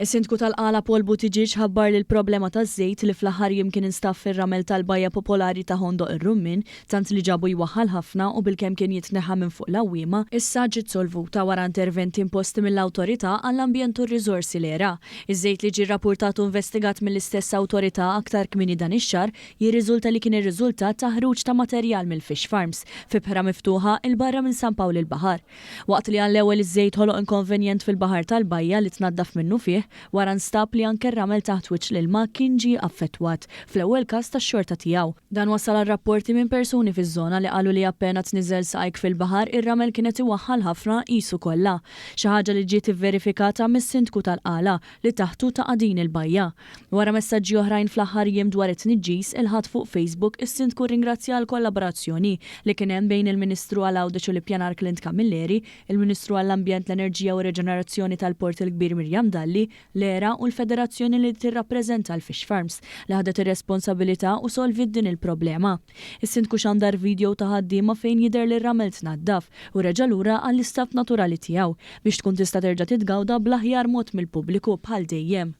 Is-Sindku tal-Qala Paul Buttigieg ħabbar li l-problema taż-żejt li fl-aħħar jimkien instaff fir-ramel tal-bajja popolari ta' Hondo ir-Rummin, tant li ġabu jwaħħal ħafna u bilkemm kien jitneħħa minn fuq l-awwiema, issa ġiet solvuta wara interventi imposti mill-awtorità għall-ambjent u r-riżorsi l-era. Iż-żejt li ġie rrappurtat u investigat mill-istess awtorità aktar kmieni dan ix-xahar jirriżulta li kien ir-riżultat ta' ħruġ ta' materjal mill-fish farms fi bħra miftuħa il barra minn San Pawl il-Baħar. Waqt li għall-ewwel iż-żejt ħoloq inkonvenjent fil-baħar tal-bajja li tnaddaf minnu fih, wara nstab li anke r-ramel taħt wiċċ l-ilma kien ġie affettwat fl-ewwel każ tax-xorta tiegħu. Dan wassal għal rapporti minn persuni fiż-żona li qalu li appena tniżel saqajk fil-baħar ir-ramel kienet iwaħħal ħafna qisu kollha. Xi ħaġa li ġiet ivverifikata mis-Sindku tal-Qala li taħtu ta' din il-bajja. Wara messaġġi oħrajn fl-aħħar jiem dwar it-tniġġis il-ħadd fuq Facebook is-Sindku ringrazzja l-kollaborazzjoni li kien hemm bejn il-Ministru għall-Awdiċ u l-Ippjanar Clint Camilleri, il-Ministru għall-Ambjent, l-Enerġija u r-Reġenerazzjoni tal-Port il-Kbir Mirjam Dalli, l-ERA u l-Federazzjoni li tirrappreżenta l-Fish Farms li ħadet ir-responsabilità u solvit din il-problema. Is-Sindku xandar video ta' ħaddiema fejn jidher li r-ramel tnaddaf u reġa' lura għall-istat naturali tiegħu biex tkun tista' terġa' titgawda bl-aħjar mod mill-pubbliku bħal dejjem.